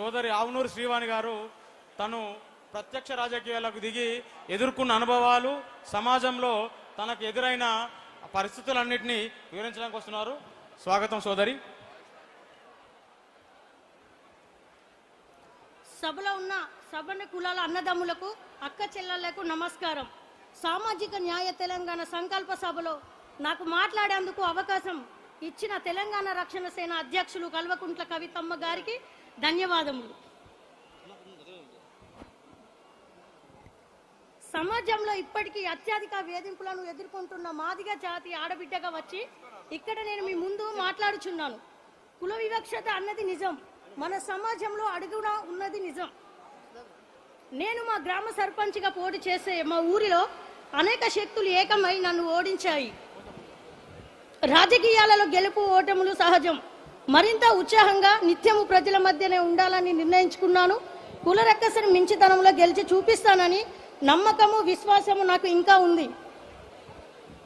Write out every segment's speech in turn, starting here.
సోదరి ఆవునూరు శ్రీవాణి గారు తను ప్రత్యక్ష రాజకీయాలకు దిగి ఎదుర్కొన్న అనుభవాలు, సమాజంలో తనకు ఎదురైన పరిస్థితులన్నింటినీ వివరించడానికి వస్తున్నారు. స్వాగతం సోదరి. సభలో ఉన్న సభ్య కులాల అన్నదమ్ములకు, అక్క చెల్లెళ్లకు నమస్కారం. సామాజిక న్యాయ తెలంగాణ సంకల్ప సభలో నాకు మాట్లాడేందుకు అవకాశం ఇచ్చిన తెలంగాణ రక్షణ సేన అధ్యక్షులు కల్వకుంట్ల కవితమ్మ గారికి ధన్యవాదములు. సమాజంలో ఇప్పటికీ అత్యధిక వేధింపులను ఎదుర్కొంటున్న మాదిగ జాతి ఆడబిడ్డగా వచ్చి ఇక్కడ నేను మీ ముందు మాట్లాడుచున్నాను. కుల వివక్షత అన్నది నిజం, మన సమాజంలో అడుగునా ఉన్నది నిజం. నేను మా గ్రామ సర్పంచ్గా పోటీ చేసే మా ఊరిలో అనేక శక్తులు ఏకమై నన్ను ఓడించాయి. రాజకీయాలలో గెలుపు ఓటములు సహజం. మరింత ఉత్సాహంగా నిత్యము ప్రజల మధ్యనే ఉండాలని నిర్ణయించుకున్నాను. కుల రక్కసను మించితనంలో గెలిచి చూపిస్తానని నమ్మకము, విశ్వాసము నాకు ఇంకా ఉంది.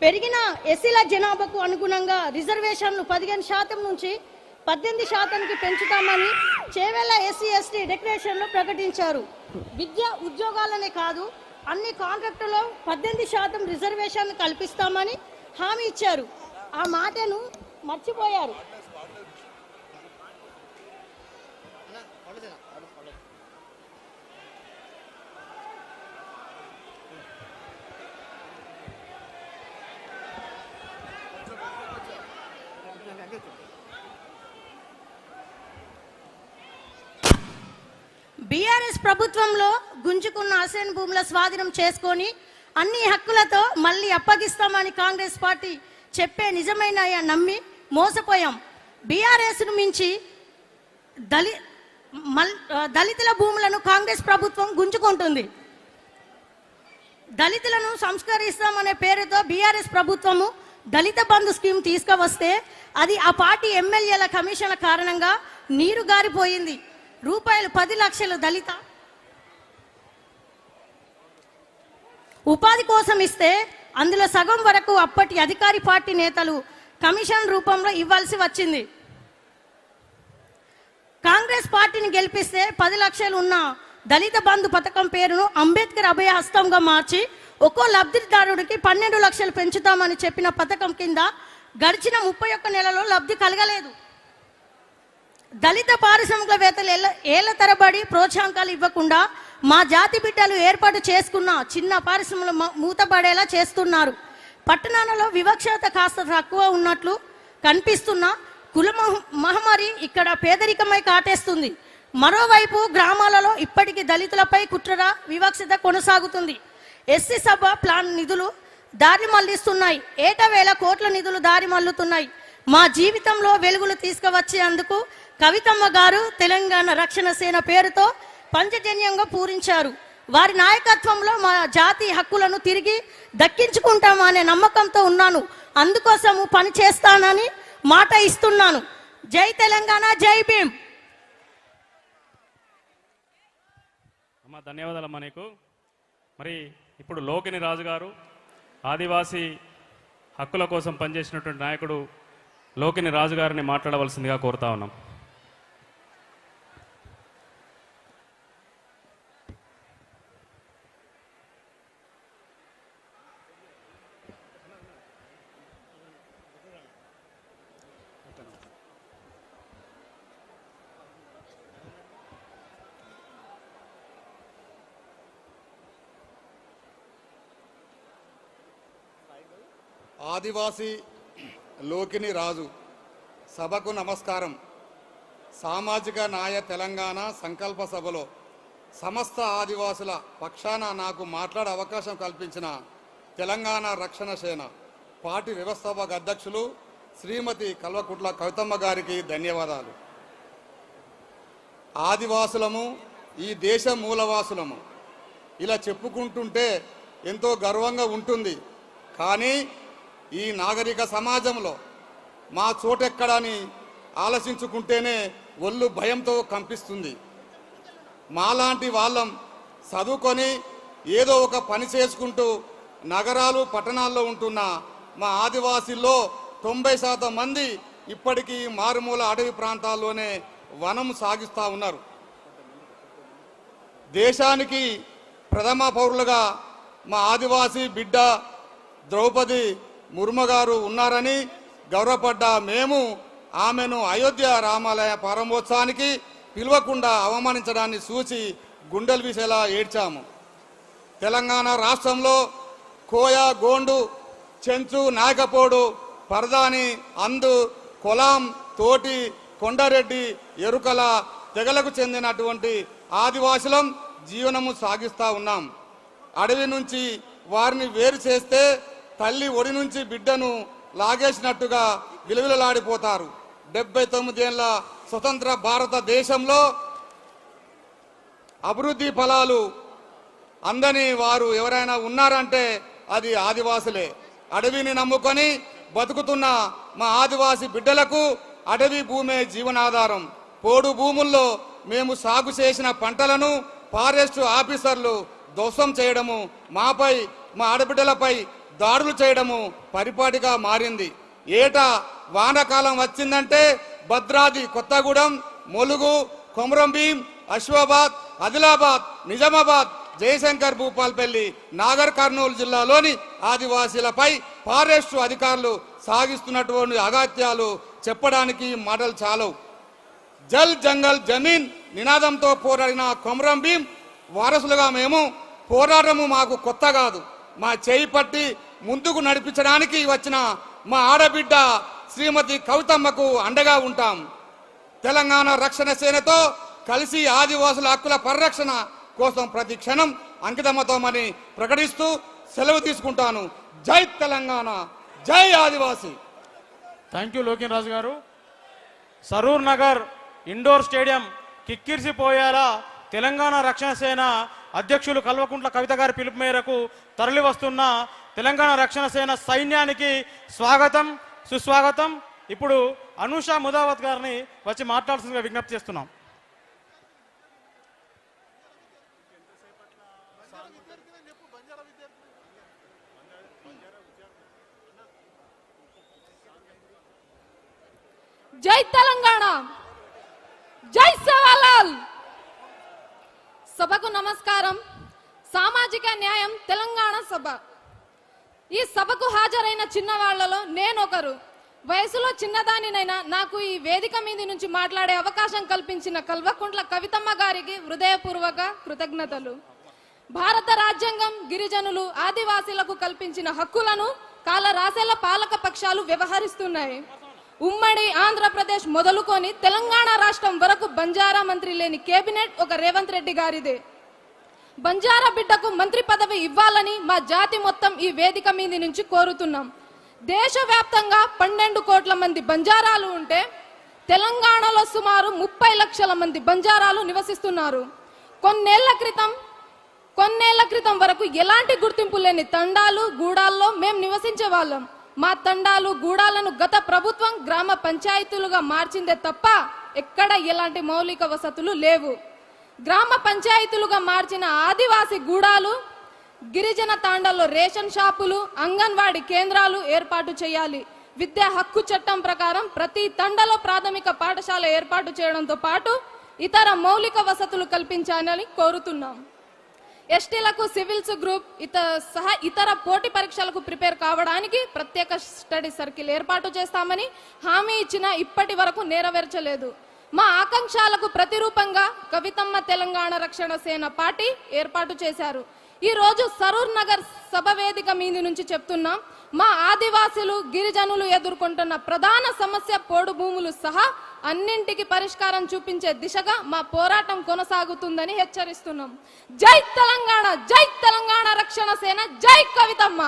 పెరిగిన ఎస్సీల జనాభాకు అనుగుణంగా రిజర్వేషన్లు 15% నుంచి 18%కి పెంచుతామని చేవెళ్ల ఎస్సీ ఎస్టీ డిక్లరేషన్లో ప్రకటించారు. విద్య, ఉద్యోగాలనే కాదు అన్ని కాంట్రాక్టులో 18% రిజర్వేషన్ కల్పిస్తామని హామీ ఇచ్చారు. ఆ మాటను మర్చిపోయారు. బీఆర్ఎస్ ప్రభుత్వంలో గుంజుకున్న అసైన్ భూముల స్వాధీనం చేసుకొని అన్ని హక్కులతో మళ్ళీ అప్పగిస్తామని కాంగ్రెస్ పార్టీ చెప్పే నిజమైన నమ్మి మోసపోయాం. బీఆర్ఎస్ను మించి దళితుల భూములను కాంగ్రెస్ ప్రభుత్వం గుంజుకుంటుంది. దళితులను సంస్కరిస్తామనే పేరుతో బీఆర్ఎస్ ప్రభుత్వము దళిత బంధు స్కీమ్ తీసుకువస్తే అది ఆ పార్టీ ఎమ్మెల్యేల కమిషన్ల కారణంగా నీరు గారిపోయింది. రూపాయలు 10 లక్షలు దళిత ఉపాధి కోసం ఇస్తే అందులో సగం వరకు అప్పటి అధికారి పార్టీ నేతలు కమిషన్ రూపంలో ఇవ్వాల్సి వచ్చింది. కాంగ్రెస్ పార్టీని గెలిపిస్తే 10 లక్షలు ఉన్న దళిత బంధు పథకం పేరును అంబేద్కర్ అభయ హస్తంగా మార్చి ఒక్కో లబ్ధిదారుడికి 12 లక్షలు పెంచుతామని చెప్పిన పథకం కింద గడిచిన 31 నెలలో లబ్ధి కలగలేదు. దళిత పారిశ్రామికవేత్తలు ఏళ్ల తరబడి ప్రోత్సాహకాలు ఇవ్వకుండా మా జాతి బిడ్డలు ఏర్పాటు చేసుకున్న చిన్న పరిశ్రమలు మూతపడేలా చేస్తున్నారు. పట్టణాలలో వివక్షత కాస్త తక్కువ ఉన్నట్లు కనిపిస్తున్న కుల మహమ్మారి ఇక్కడ పేదరికమై కాటేస్తుంది. మరోవైపు గ్రామాలలో ఇప్పటికీ దళితులపై కుట్ర, వివక్షత కొనసాగుతుంది. ఎస్సీ సభ ప్లాన్ నిధులు దారి మళ్లిస్తున్నాయి. ఏటవేళ కోట్ల నిధులు దారి మళ్లుతున్నాయి. మా జీవితంలో వెలుగులు తీసుకువచ్చేందుకు కవితమ్మ గారు తెలంగాణ రక్షణ సేన పేరుతో పంచజన్యంగా పూరించారు. వారి నాయకత్వంలో మా జాతి హక్కులను తిరిగి దక్కించుకుంటామనే నమ్మకంతో ఉన్నాను. అందుకోసము పని చేస్తానని మాట ఇస్తున్నాను. జై తెలంగాణ, జై భీమ్. అమ్మా ధన్యవాదాలమ్మా నీకు. మరి ఇప్పుడు లోకిని రాజు గారు ఆదివాసీ హక్కుల కోసం పనిచేసినటువంటి నాయకుడు లోకిని రాజు గారిని మాట్లాడవలసిందిగా కోరుతా ఉన్నాం. ఆదివాసీ లోకిని రాజు సభకు నమస్కారం. సామాజిక న్యాయ తెలంగాణ సంకల్ప సభలో సమస్త ఆదివాసుల పక్షాన నాకు మాట్లాడే అవకాశం కల్పించిన తెలంగాణ రక్షణ సేన పార్టీ వ్యవస్థాపక అధ్యక్షులు శ్రీమతి కల్వకుంట్ల కవితమ్మ గారికి ధన్యవాదాలు. ఆదివాసులము, ఈ దేశ మూలవాసులము ఇలా చెప్పుకుంటుంటే ఎంతో గర్వంగా ఉంటుంది. కానీ ఈ నాగరిక సమాజంలో మా చోటెక్కడని ఆలోచించుకుంటేనే ఒళ్ళు భయంతో కంపిస్తుంది. మాలాంటి వాళ్ళం చదువుకొని ఏదో ఒక పని చేసుకుంటూ నగరాలు, పట్టణాల్లో ఉంటున్న మా ఆదివాసీల్లో 90% మంది ఇప్పటికీ మారుమూల అడవి ప్రాంతాల్లోనే వనం సాగిస్తూ ఉన్నారు. దేశానికి ప్రథమ పౌరులుగా మా ఆదివాసీ బిడ్డ ద్రౌపది ముర్ము గారు ఉన్నారని గౌరవపడ్డ మేము ఆమెను అయోధ్య రామాలయ ప్రారంభోత్సవానికి పిలవకుండా అవమానించడాన్ని చూసి గుండెలు విసేలా ఏడ్చాము. తెలంగాణ రాష్ట్రంలో కోయ, గోండు, చెంచు, నాయకపోడు, పరదాని, అందు, కొలాం, తోటి, కొండారెడ్డి, ఎరుకల తెగలకు చెందినటువంటి ఆదివాసులం జీవనము సాగిస్తూ ఉన్నాం. అడవి నుంచి వారిని వేరు చేస్తే తల్లి ఒడి నుంచి బిడ్డను లాగేసినట్టుగా విలువిలలాడిపోతారు. 79 ఏళ్ల స్వతంత్ర భారతదేశంలో అభివృద్ధి ఫలాలు అందని వారు ఎవరైనా ఉన్నారంటే అది ఆదివాసులే. అడవిని నమ్ముకొని బతుకుతున్న మా ఆదివాసి బిడ్డలకు అడవి భూమే జీవనాధారం. పోడు భూముల్లో మేము సాగు చేసిన పంటలను ఫారెస్ట్ ఆఫీసర్లు ధ్వంసం చేయడము, మాపై మా ఆడబిడ్డలపై దాడులు చేయడము పరిపాటిగా మారింది. ఏటా వానాకాలం వచ్చిందంటే భద్రాద్రి కొత్తగూడెం, ములుగు, కొమరంభీం, అశ్వాబాద్, ఆదిలాబాద్, నిజామాబాద్, జయశంకర్, భూపాల్పల్లి, నాగర్ కర్నూలు జిల్లాలోని ఆదివాసీలపై ఫారెస్టు అధికారులు సాగిస్తున్నటువంటి అగాత్యాలు చెప్పడానికి మాటలు చాలవు. జల్ జంగల్ జమీన్ నినాదంతో పోరాడిన కొమరంభీం వారసులుగా మేము పోరాటము మాకు కొత్త కాదు. మా చేయి పట్టి ముందుకు నడిపించడానికి వచ్చిన మా ఆడబిడ్డ శ్రీమతి కవితమ్మకు అండగా ఉంటాం. తెలంగాణ రక్షణ సేనతో కలిసి ఆదివాసుల హక్కుల పరిరక్షణ కోసం ప్రతి క్షణం అంకితమవుతామని ప్రకటిస్తూ సెలవు తీసుకుంటాను. జై తెలంగాణ, జై ఆదివాసి. థ్యాంక్ యూ లోకిన్ రాజు గారు. సరూర్ నగర్ ఇండోర్ స్టేడియం కిక్కిరిసిపోయేలా తెలంగాణ రక్షణ సేన అధ్యక్షులు కల్వకుంట్ల కవిత గారి పిలుపు మేరకు తరలి వస్తున్న తెలంగాణ రక్షణ సేన సైన్యానికి స్వాగతం, సుస్వాగతం. ఇప్పుడు అనూష ముదావత్ గారిని వచ్చి మాట్లాడాల్సిందిగా విజ్ఞప్తి చేస్తున్నాం. జై తెలంగాణ, జై సేవాలాల్. సభకు నమస్కారం. సామాజిక న్యాయం తెలంగాణ సభ. ఈ సభకు హాజరైన చిన్నవాళ్లలో నేనొకరు. వయసులో చిన్నదానినైనా నాకు ఈ వేదిక మీద నుంచి మాట్లాడే అవకాశం కల్పించిన కల్వకుంట్ల కవితమ్మ గారికి హృదయపూర్వక కృతజ్ఞతలు. భారత రాజ్యాంగం గిరిజనులు, ఆదివాసీలకు కల్పించిన హక్కులను కాల రాసేల పాలక పక్షాలు వ్యవహరిస్తున్నాయి. ఉమ్మడి ఆంధ్రప్రదేశ్ మొదలుకొని తెలంగాణ రాష్ట్రం వరకు బంజారా మంత్రి లేని కేబినెట్ ఒక రేవంత్ రెడ్డి గారిదే. బంజారా బిడ్డకు మంత్రి పదవి ఇవ్వాలని మా జాతి మొత్తం ఈ వేదిక మీద నుంచి కోరుతున్నాం. దేశవ్యాప్తంగా 12 కోట్ల మంది బంజారాలు ఉంటే తెలంగాణలో సుమారు 30 లక్షల మంది బంజారాలు నివసిస్తున్నారు. కొన్నేళ్ల క్రితం వరకు ఎలాంటి గుర్తింపు లేని తండాలు, గూడాల్లో మేము నివసించే వాళ్ళం. మా తండాలు, గూడాలను గత ప్రభుత్వం గ్రామ పంచాయతీలుగా మార్చిందే తప్ప ఎక్కడ ఎలాంటి మౌలిక వసతులు లేవు. గ్రామ పంచాయతీలుగా మార్చిన ఆదివాసీ గూడాలు, గిరిజన తాండాల్లో రేషన్ షాపులు, అంగన్వాడీ కేంద్రాలు ఏర్పాటు చేయాలి. విద్యా హక్కు చట్టం ప్రకారం ప్రతి తండలో ప్రాథమిక పాఠశాల ఏర్పాటు చేయడంతో పాటు ఇతర మౌలిక వసతులు కల్పించాలని కోరుతున్నాం. ఎస్టీలకు సివిల్స్ గ్రూప్ ఇతర పోటీ పరీక్షలకు ప్రిపేర్ కావడానికి ప్రత్యేక స్టడీ సర్కిల్ ఏర్పాటు చేస్తామని హామీ ఇచ్చినా ఇప్పటి వరకు నెరవేర్చలేదు. మా ఆకాంక్షలకు ప్రతిరూపంగా కవితమ్మ తెలంగాణ రక్షణ సేన పార్టీ ఏర్పాటు చేశారు. ఈ రోజు సరూర్ నగర్ సభ వేదిక మీద నుంచి చెప్తున్నాం, మా ఆదివాసులు, గిరిజనులు ఎదుర్కొంటున్న ప్రధాన సమస్య పోడు భూములు సహా అన్నింటికి పరిష్కారం చూపించే దిశగా మా పోరాటం కొనసాగుతుందని హెచ్చరిస్తున్నాం. జై తెలంగాణ, జై తెలంగాణ రక్షణ సేన, జై కవితమ్మ.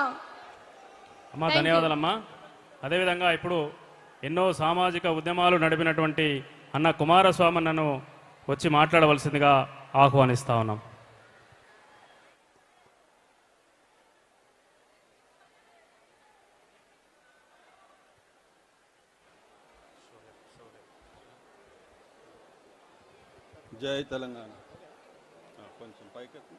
అమ్మా ధన్యవాదాలమ్మా. అదేవిధంగా ఇప్పుడు ఎన్నో సామాజిక ఉద్యమాలు నడిపినటువంటి అన్న కుమారస్వామి నన్ను వచ్చి మాట్లాడవలసిందిగా ఆహ్వానిస్తా ఉన్నాం. జై తెలంగాణ. కొంచెం పైకెత్తి.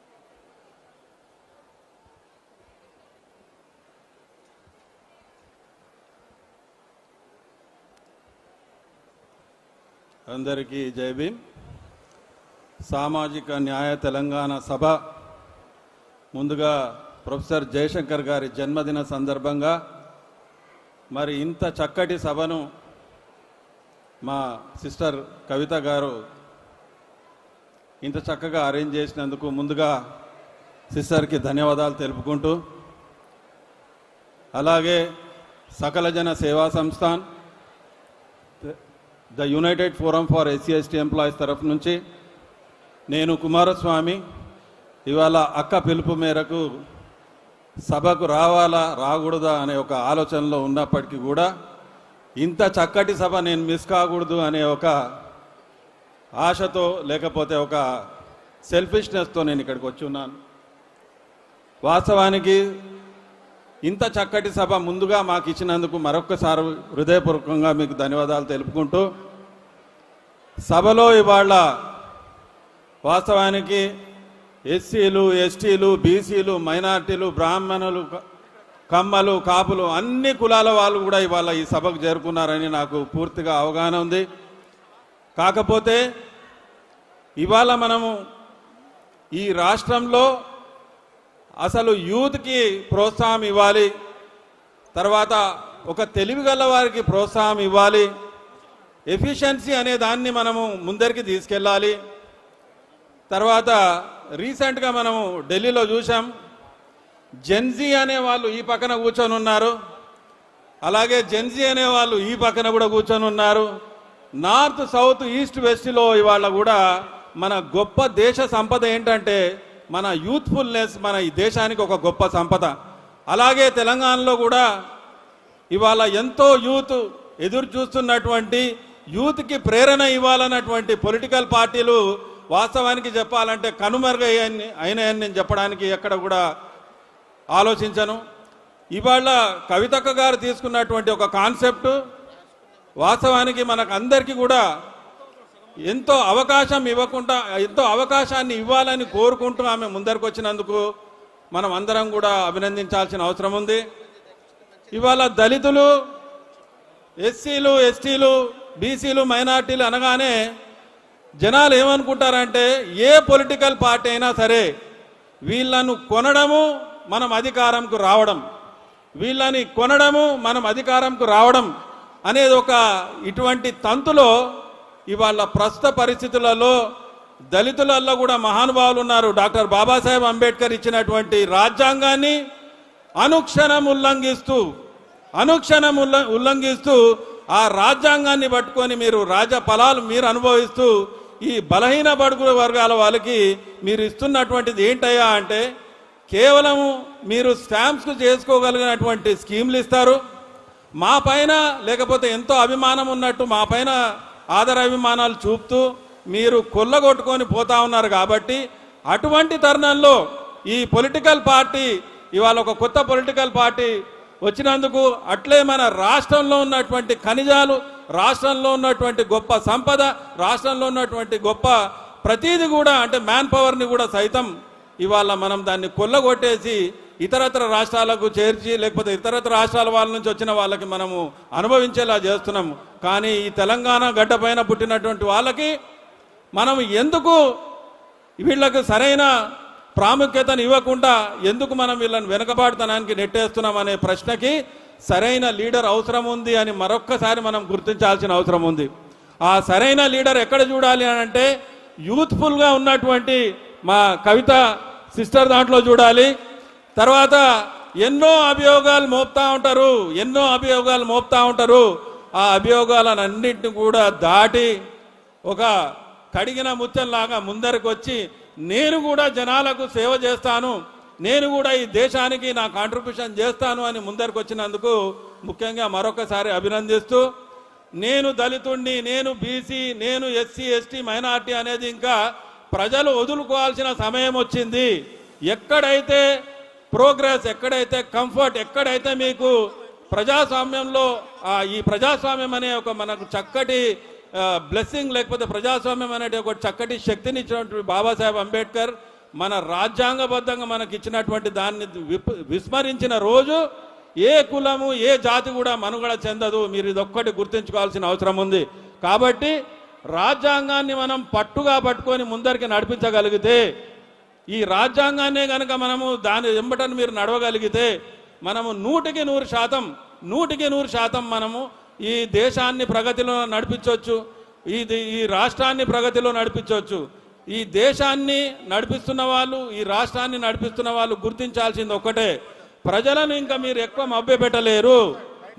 అందరికీ జై భీమ్. సామాజిక న్యాయ తెలంగాణ సభ ముందుగా ప్రొఫెసర్ జయశంకర్ గారి జన్మదిన సందర్భంగా మరి ఇంత చక్కటి సభను మా సిస్టర్ కవిత గారు ఇంత చక్కగా అరేంజ్ చేసినందుకు ముందుగా సిస్టర్కి ధన్యవాదాలు తెలుపుకుంటూ, అలాగే సకల జన సేవా Samsthan, the United forum for SC ST employees తరఫు నుంచి నేను కుమారస్వామి ఇవాళ అక్క పిలుపు మేరకు సభకు రావాలా రాకూడదా అనే ఒక ఆలోచనలో ఉన్నప్పటికీ కూడా ఇంత చక్కటి సభ నేను మిస్ కాకూడదు అనే ఒక ఆశతో, లేకపోతే ఒక సెల్ఫిష్నెస్తో నేను ఇక్కడికి వచ్చి ఉన్నాను. వాస్తవానికి ఇంత చక్కటి సభ ముందుగా మాకు ఇచ్చినందుకు మరొక్కసారి హృదయపూర్వకంగా మీకు ధన్యవాదాలు తెలుపుకుంటూ, సభలో ఇవాళ వాస్తవానికి ఎస్సీలు, ఎస్టీలు, బీసీలు, మైనార్టీలు, బ్రాహ్మణులు, కమ్మలు, కాపులు అన్ని కులాల వాళ్ళు కూడా ఇవాళ ఈ సభకు చేరుకున్నారని నాకు పూర్తిగా అవగాహన ఉంది. కాకపోతే ఇవాళ మనము ఈ రాష్ట్రంలో అసలు యూత్కి ప్రోత్సాహం ఇవ్వాలి, తర్వాత ఒక తెలివిగల వారికి ప్రోత్సాహం ఇవ్వాలి, ఎఫిషియన్సీ అనే దాన్ని మనము ముందరికి తీసుకెళ్ళాలి. తర్వాత రీసెంట్గా మనము ఢిల్లీలో చూసాం, జెన్జీ అనే వాళ్ళు ఈ పక్కన కూర్చొని ఉన్నారు, అలాగే జెన్జీ అనే వాళ్ళు ఈ పక్కన కూడా కూర్చొని ఉన్నారు. నార్త్, సౌత్, ఈస్ట్, వెస్ట్లో ఇవాళ కూడా మన గొప్ప దేశ సంపద ఏంటంటే మన యూత్ఫుల్నెస్, మన ఈ దేశానికి ఒక గొప్ప సంపద. అలాగే తెలంగాణలో కూడా ఇవాళ ఎంతో యూత్ ఎదురు చూస్తున్నటువంటి, యూత్కి ప్రేరణ ఇవ్వాలన్నటువంటి పొలిటికల్ పార్టీలు వాస్తవానికి చెప్పాలంటే అయినాయని నేను చెప్పడానికి ఎక్కడ కూడా ఆలోచించను. ఇవాళ కవితక్క గారు తీసుకున్నటువంటి ఒక కాన్సెప్ట్ వాస్తవానికి మనకు అందరికీ కూడా ఎంతో అవకాశం ఇవ్వకుండా, ఎంతో అవకాశాన్ని ఇవ్వాలని కోరుకుంటూ ఆమె ముందరకు వచ్చినందుకు మనం అందరం కూడా అభినందించాల్సిన అవసరం ఉంది. ఇవాళ దళితులు, ఎస్సీలు, ఎస్టీలు, బీసీలు, మైనార్టీలు అనగానే జనాలు ఏమనుకుంటారంటే ఏ పొలిటికల్ పార్టీ అయినా సరే వీళ్ళను కొనడము మనం అధికారంకు రావడం, వీళ్ళని కొనడము మనం అధికారంకు రావడం అనేది ఒక ఇటువంటి తంతులో ఇవాళ ప్రస్తుత పరిస్థితులలో దళితులలో కూడా మహానుభావులు ఉన్నారు. డాక్టర్ బాబాసాహెబ్ అంబేద్కర్ ఇచ్చినటువంటి రాజ్యాంగాన్ని అనుక్షణం ఉల్లంఘిస్తూ ఆ రాజ్యాంగాన్ని పట్టుకొని మీరు రాజఫలాలు మీరు అనుభవిస్తూ ఈ బలహీన బడుగు వర్గాల వాళ్ళకి మీరు ఇస్తున్నటువంటిది ఏంటయ్యా అంటే కేవలం మీరు స్టాంప్స్కు చేసుకోగలిగినటువంటి స్కీమ్లు ఇస్తారు. మా పైన లేకపోతే ఎంతో అభిమానం ఉన్నట్టు మా పైన ఆదరాభిమానాలు చూపుతూ మీరు కొల్లగొట్టుకొని పోతా ఉన్నారు. కాబట్టి అటువంటి తరుణంలో ఈ పొలిటికల్ పార్టీ ఇవాళ ఒక కొత్త పొలిటికల్ పార్టీ వచ్చినందుకు, అట్లే మన రాష్ట్రంలో ఉన్నటువంటి ఖనిజాలు, రాష్ట్రంలో ఉన్నటువంటి గొప్ప సంపద, రాష్ట్రంలో ఉన్నటువంటి గొప్ప ప్రతీది కూడా అంటే మ్యాన్ పవర్ని కూడా సైతం ఇవాళ మనం దాన్ని కొల్లగొట్టేసి ఇతరత్ర రాష్ట్రాలకు చేర్చి, లేకపోతే ఇతరత్ర రాష్ట్రాల వాళ్ళ నుంచి వచ్చిన వాళ్ళకి మనము అనుభవించేలా చేస్తున్నాము. కానీ ఈ తెలంగాణ గడ్డ పైన పుట్టినటువంటి వాళ్ళకి మనం ఎందుకు వీళ్ళకు సరైన ప్రాముఖ్యతను ఇవ్వకుండా ఎందుకు మనం వీళ్ళని వెనుకబాటుతనానికి నెట్టేస్తున్నాం అనే ప్రశ్నకి సరైన లీడర్ అవసరం ఉంది అని మరొక్కసారి మనం గుర్తించాల్సిన అవసరం ఉంది. ఆ సరైన లీడర్ ఎక్కడ చూడాలి అని అంటే యూత్ఫుల్గా ఉన్నటువంటి మా కవిత సిస్టర్ దాంట్లో చూడాలి. తర్వాత ఎన్నో అభియోగాలు మోపుతా ఉంటారు. ఆ అభియోగాలన్నింటినీ కూడా దాటి ఒక కడిగిన ముత్యంలాగా ముందరికి వచ్చి నేను కూడా జనాలకు సేవ చేస్తాను, నేను కూడా ఈ దేశానికి నా కాంట్రిబ్యూషన్ చేస్తాను అని ముందరికి వచ్చినందుకు ముఖ్యంగా మరొకసారి అభినందిస్తూ, నేను దళితుణ్ణి, నేను బీసీ, నేను ఎస్సీ, ఎస్టీ, మైనార్టీ అనేది ఇంకా ప్రజలు వదులుకోవాల్సిన సమయం వచ్చింది. ఎక్కడైతే ప్రోగ్రెస్, ఎక్కడైతే కంఫర్ట్, ఎక్కడైతే మీకు ప్రజాస్వామ్యంలో ఈ ప్రజాస్వామ్యం అనే ఒక మనకు చక్కటి బ్లెస్సింగ్, లేకపోతే ప్రజాస్వామ్యం అనే ఒక చక్కటి శక్తిని ఇచ్చినటువంటి బాబాసాహెబ్ అంబేద్కర్ మన రాజ్యాంగబద్ధంగా మనకి ఇచ్చినటువంటి దాన్ని విస్మరించిన రోజు ఏ కులము, ఏ జాతి కూడా మనుగడ చెందదు. మీరు ఇదొక్కటి గుర్తుంచుకోవాల్సిన అవసరం ఉంది. కాబట్టి రాజ్యాంగాన్ని మనం పట్టుగా పట్టుకొని ముందరికి నడిపించగలిగితే, ఈ రాజ్యాంగాన్నే కనుక మనము దాని వెంబటని మీరు నడవగలిగితే మనము 100% మనము ఈ దేశాన్ని ప్రగతిలో నడిపించవచ్చు, ఈ రాష్ట్రాన్ని ప్రగతిలో నడిపించవచ్చు. ఈ దేశాన్ని నడిపిస్తున్న వాళ్ళు, ఈ రాష్ట్రాన్ని నడిపిస్తున్న వాళ్ళు గుర్తించాల్సింది ఒక్కటే, ప్రజలను ఇంకా మీరు ఎక్కువ మభ్యపెట్టలేరు.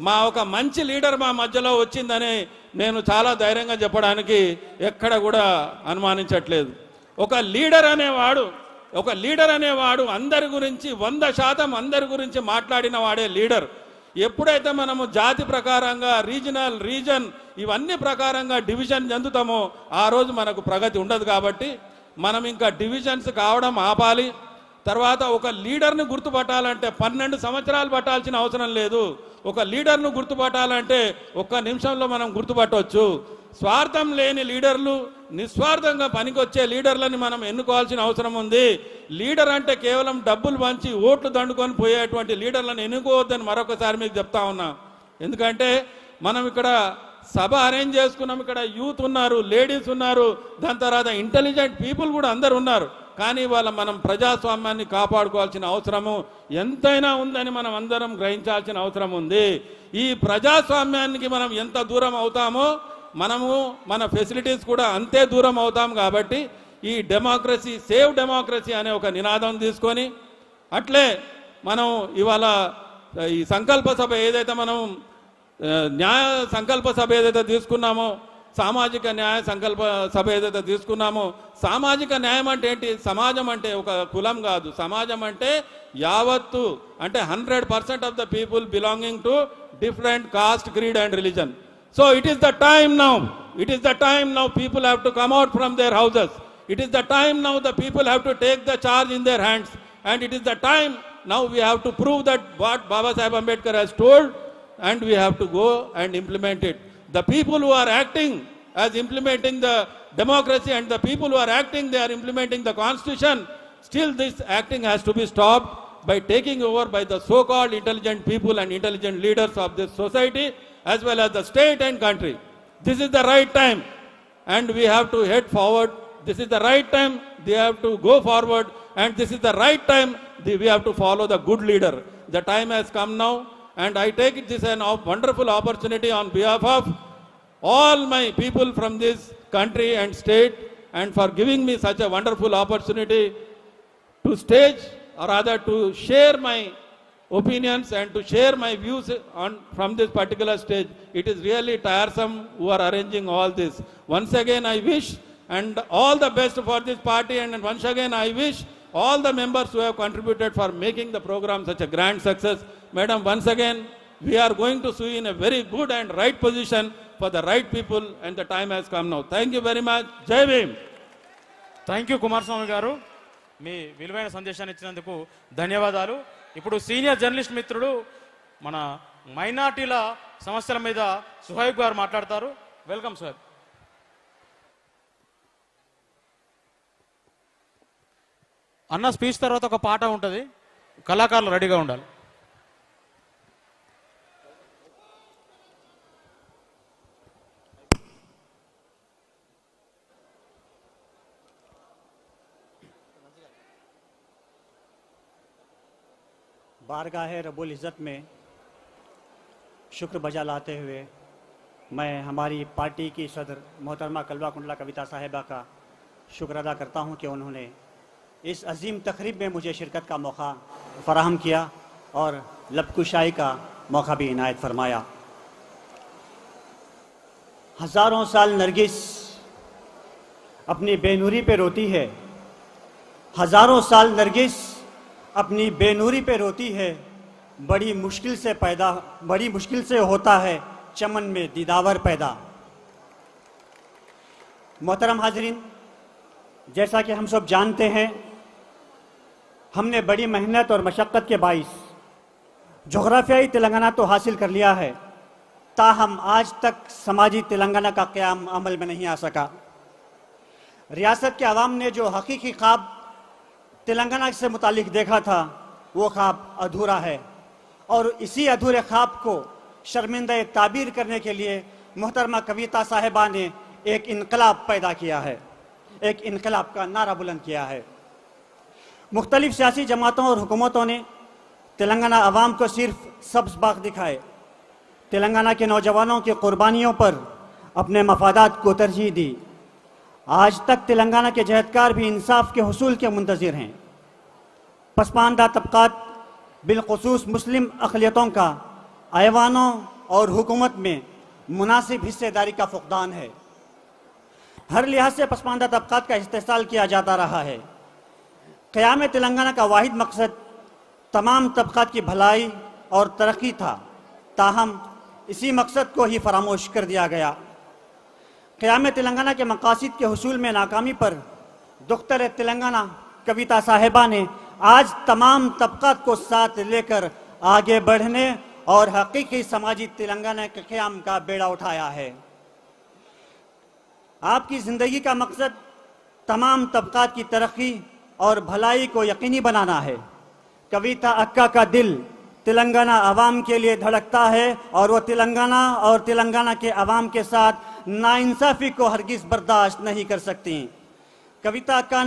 మా ఒక మంచి లీడర్ మా మధ్యలో వచ్చిందని నేను చాలా ధైర్యంగా చెప్పడానికి ఎక్కడ కూడా అనుమానించట్లేదు. ఒక లీడర్ అనేవాడు అందరి గురించి 100% అందరి గురించి మాట్లాడిన వాడే లీడర్. ఎప్పుడైతే మనము జాతి ప్రకారంగా రీజన్ ఇవన్నీ ప్రకారంగా డివిజన్ చెందుతామో ఆ రోజు మనకు ప్రగతి ఉండదు. కాబట్టి మనం ఇంకా డివిజన్స్ కావడం ఆపాలి. తర్వాత ఒక లీడర్ని గుర్తుపట్టాలంటే 12 సంవత్సరాలు పట్టాల్సిన అవసరం లేదు. ఒక లీడర్ను గుర్తుపట్టాలంటే 1 నిమిషంలో మనం గుర్తుపట్టవచ్చు. స్వార్థం లేని లీడర్లు, నిస్వార్థంగా పనికొచ్చే లీడర్లని మనం ఎన్నుకోవాల్సిన అవసరం ఉంది. లీడర్ అంటే కేవలం డబ్బులు పంచి ఓట్లు దండుకొని పోయేటువంటి లీడర్లను ఎన్నుకోవద్దని మరొకసారి మీకు చెప్తా ఉన్నా. ఎందుకంటే మనం ఇక్కడ సభ అరేంజ్ చేసుకున్నాం, ఇక్కడ యూత్ ఉన్నారు, లేడీస్ ఉన్నారు, దాని తర్వాత ఇంటెలిజెంట్ పీపుల్ కూడా అందరు ఉన్నారు. కానీ మనం ప్రజాస్వామ్యాన్ని కాపాడుకోవాల్సిన అవసరము ఎంతైనా ఉందని మనం అందరం గ్రహించాల్సిన అవసరం ఉంది. ఈ ప్రజాస్వామ్యానికి మనం ఎంత దూరం అవుతామో మనము మన ఫెసిలిటీస్ కూడా అంతే దూరం అవుతాం. కాబట్టి ఈ డెమోక్రసీ, సేవ్ డెమోక్రసీ అనే ఒక నినాదం తీసుకొని అట్లే మనం ఇవాళ ఈ సంకల్ప సభ ఏదైతే మనం న్యాయ సంకల్ప సభ ఏదైతే తీసుకున్నామో, సామాజిక న్యాయ సంకల్ప సభ ఏదైతే తీసుకున్నామో, సామాజిక న్యాయం అంటే ఏంటి? సమాజం అంటే ఒక కులం కాదు. సమాజం అంటే యావత్తు, అంటే 100% of the people belonging to different cost, creed and religion. So it is the time now. It is the time now people have to come out from their houses. It is the time now the people have to take the charge in their hands. And it is the time now we have to prove that what Baba Saheb Ambedkar has told, and we have to go and implement it. The people who are acting as implementing the democracy and the people who are acting, they are implementing the constitution. Still this acting has to be stopped by taking over by the so-called intelligent people and intelligent leaders of this society, as well as the state and country. This is the right time and we have to head forward. This is the right time, they have to go forward, and this is the right time we have to follow the good leader. The time has come now, and I take it this an wonderful opportunity on behalf of all my people from this country and state, and for giving me such a wonderful opportunity to stage, or rather to share my opinions and to share my views from this particular stage. It is really tiresome who are arranging all this. Once again I wish and all the best for this party, and once again I wish all the members who have contributed for making the program such a grand success. Madam, once again we are going to see in a very good and right position for the right people, and the time has come now. Thank you very much. Jai Bhim. Thank you Kumaraswamy గారు, మీ విలువైన సందేశాన్ని ఇచ్చినందుకు ధన్యవాదాలు. ఇప్పుడు senior journalist మిత్రుడు మన మైనార్టీల సమస్యల మీద సుహైబ్ గారు మాట్లాడతారు. వెల్కమ్ సుహైబ్. అన్న స్పీచ్ తర్వాత ఒక పాట ఉంటుంది, కళాకారులు రెడీగా ఉండాలి. बारगाह रब्बुल इज़्ज़त में शुक्र बजा लाते हुए मैं हमारी पार्टी की सदर मोहतरमा कलवा कुंडला कविता साहिबा का शुक्र अदा करता हूं कि उन्होंने इस अजीम तकरीब में मुझे शिरकत का मौका फराहम किया और लबकुशाई का मौका भी इनायत फरमाया। हज़ारों साल नरगिस अपनी बेनूरी पे रोती है, हज़ारों साल नरगिस अपनी बेनूरी पे रोती है, बड़ी मुश्किल से होता है चमन में दीदावर पैदा। मोहतरम हाजरीन, जैसा कि हम सब जानते हैं, हमने बड़ी मेहनत और मशक्क़त के बाइस जोग्राफियाई तेलंगाना तो हासिल कर लिया है, ताहम आज तक समाजी तेलंगाना का क़याम अमल में नहीं आ सका। रियासत के अवाम ने जो हकीकी ख्वाब तेलंगाना से मुतालिक देखा था, वो ख्वाब अधूरा है, और इसी अधूरे ख्वाब को शर्मिंदा ताबीर करने के लिए मोहतरमा कविता साहिबा ने एक इनकलाब पैदा किया है, एक इनकलाब का नारा बुलंद किया है। मुख्तलिफ सियासी जमातों और हुकूमतों ने तेलंगाना अवाम को सिर्फ सब्ज बाग दिखाए, तेलंगाना के नौजवानों की कुर्बानियों पर अपने मफादात को तरजीह दी। आज तक तेलंगाना के जहदकार भी इंसाफ के हुसूल के मुंतज़िर हैं। पसमानदा तबकात बिलखुसूस मुस्लिम अक़लियतों का ऐवानों और हुकूमत में मुनासिब हिस्सेदारी का फुक़दान है। हर लिहाज से पसमानदा तबकात का इस्तेहसाल किया जाता रहा है। क़याम तेलंगाना का वाहिद मकसद तमाम तबकात की भलाई और तरक्की था, ताहम इसी मकसद को ही फरामोश कर दिया गया। क़याम तेलंगाना के मकासद के हुसूल में नाकामी पर दुख्तर तेलंगाना कविता साहिबा ने आज तमाम तबकात को साथ लेकर आगे बढ़ने और हकीकी समाजी तेलंगाना के क़याम का बेड़ा उठाया है। आपकी ज़िंदगी का मकसद तमाम तबकात की तरक्की और भलाई को यकीनी बनाना है। कविता अक्का का दिल तेलंगाना अवाम के लिए धड़कता है और वो तेलंगाना और तेलंगाना के अवाम के साथ नाइंसाफ़ी को हरगिज़ बर्दाश्त नहीं कर सकती। कविता अक्का